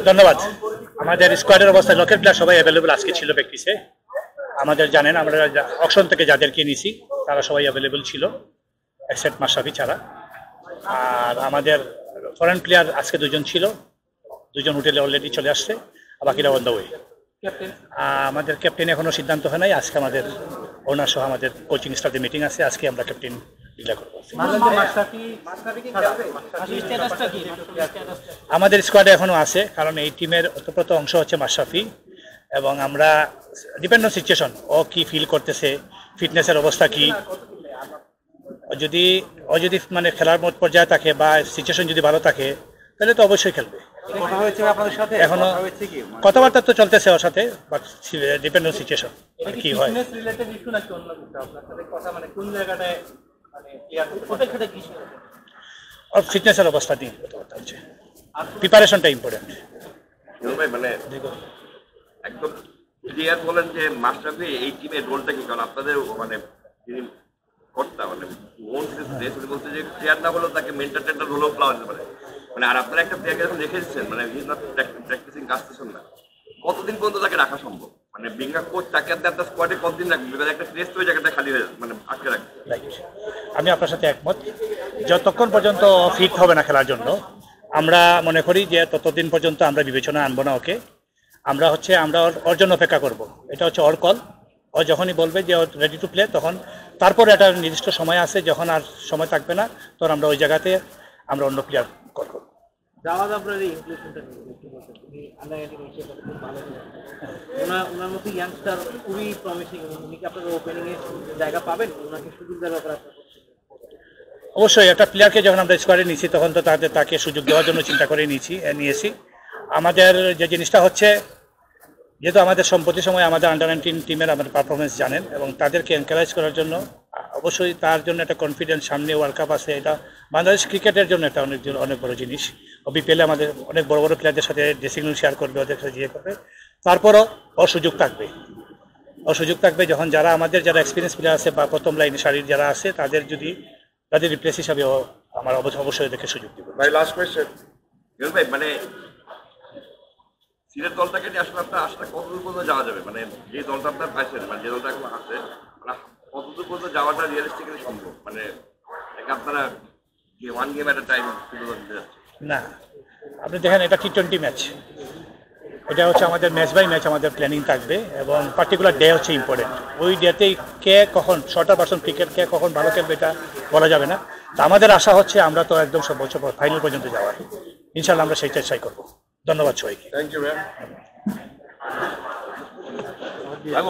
ধন্যবাদ। আমাদের স্কোয়াডের অবস্থা লোকাল প্লেয়ার সবাই অ্যাভেলেবল আজকে ছিল প্র্যাকটিসে। আমাদের জানেন আমরা অকশন থেকে যাদেরকে নিয়েছি তারা সবাই অ্যাভেলেবল ছিল এক্সেপ্ট মাশরাফি ছাড়া। আর আমাদের ফরেন প্লেয়ার আজকে 2 জন ছিল, 2 জন হোটেলে অলরেডি চলে আসছে, বাকিরা অন দ্য ওয়ে। আমাদের ক্যাপ্টেন এখনো সিদ্ধান্ত হয় নাই। আজকে আমাদের ওনার সহ আমাদের কোচিং স্টাফের মিটিং আছে, আজকে আমরা ক্যাপ্টেন ডিক্লেয়ার করবো। আমাদের স্কোয়াডে এখনো আছে, কারণ এই টিমের ওতপ্রোত অংশ হচ্ছে মাশরাফি, এবং আমরা ডিপেন্ড অন সিচুয়েশন ও কি ফিল করতেছে, ফিটনেসের অবস্থা কি, যদি মানে খেলার মত পর্যায়ে থাকে বা সিচুয়েশন যদি ভালো থাকে তাহলে তো অবশ্যই খেলবে। এখনো কথাবার্তা তো চলতেছে ওর সাথে, বাট ডিপেন্ড অন সিচুয়েশন কি হয়। ফিটনেসের অবস্থা নিয়ে কথাবার্তা হচ্ছে, প্রিপারেশনটা ইম্পর্টেন্ট। মানে একদম ক্লিয়ার বলেন যে মাশরাফি এই টিমের রোলটা কি, কারণ আপনাদের মানে যিনি কর্তা মানে বলতে যে প্লেয়ার না হলেও তাকে মেন্টাল টেন্টাল রোলও প্লাওয়া যেতে পারে, মানে আর আপনারা একটা প্লেয়ারকে যখন রেখে দিচ্ছেন মানে হি ইজ নট প্র্যাকটিসিং কাজতেছেন না, কতদিন পর্যন্ত তাকে রাখা সম্ভব? মানে বিঙ্গা কোচ তাকে আপনার স্কোয়াডে কতদিন রাখবে? বিকজ একটা টেস্ট ওই জায়গাটা খালি হয়ে মানে আটকে রাখবে। আমি আপনার সাথে একমত, যতক্ষণ পর্যন্ত ফিট হবে না খেলার জন্য আমরা মনে করি যে ততদিন পর্যন্ত আমরা বিবেচনা আনবো না ওকে। আমরা ওর জন্য অপেক্ষা করব, এটা হচ্ছে ওর কল। ও যখনই বলবে যে ও রেডি টু প্লে, তখন তারপরে একটা নির্দিষ্ট সময় আছে, যখন আর সময় থাকবে না তখন আমরা ওই জায়গাতে আমরা অন্য প্লেয়ার কল করবো। অবশ্যই একটা প্লেয়ারকে যখন আমরা স্কোয়াডে নিয়েছি তখন তো তাকে সুযোগ দেওয়ার জন্য চিন্তা করে নিয়েছি। আমাদের যে জিনিসটা হচ্ছে, যেহেতু আমাদের সম্প্রতি সময় আমাদের আন্ডার 19 টিমের আমাদের পারফরমেন্স জানেন, এবং তাদেরকে এনকারেজ করার জন্য অবশ্যই তার জন্য একটা কনফিডেন্স, সামনে ওয়ার্ল্ড কাপ আছে, এটা বাংলাদেশ ক্রিকেটের জন্য একটা অনেক বড় জিনিস। বিপিএলে আমাদের অনেক বড় বড় প্লেয়ারদের সাথে ড্রেসিং রুম শেয়ার করবে, ওদের সাথে করবে। তারপরও সুযোগ থাকবে যখন আমাদের যারা এক্সপিরিয়েন্স প্লেয়ার আছে বা প্রথম লাইনে সারির যারা আছে তাদের রিপ্লেস হিসাবে আমার অবশ্যই ওদেরকে সুযোগ দেবো। ভাই লাস্ট কোয়েশ্চেন, ভাই মানে সিলেট দলটাকে নিয়ে আসলে আপনার আসলে কতদূর পর্যন্ত যাওয়া যাবে? মানে যে দলটা আপনার পাইছেন, মানে যে দলটা এখন আছে, মানে কতদূর পর্যন্ত যাওয়াটা রিয়েলিস্টিক্যালি সম্ভব? মানে আপনারা ওয়ান গেম এট এ টাইম দিতে যাচ্ছে না, আপনি দেখেন এটা T20 ম্যাচ, এটা হচ্ছে আমাদের ম্যাচ বাই ম্যাচ আমাদের প্ল্যানিং থাকবে, এবং পার্টিকুলার ডে হচ্ছে ইম্পর্টেন্ট। ওই ডেতেই কে কখন শর্টার পার্সন ক্রিকেট কে কখন ভালো খেলবে এটা বলা যাবে না। তো আমাদের আশা হচ্ছে আমরা তো একদম সর্বোচ্চ ফাইনাল পর্যন্ত যাওয়ার, ইনশাল্লাহ আমরা সেই চেষ্টাই করবো। ধন্যবাদ সবাইকে। Thank you ma'am. ভাই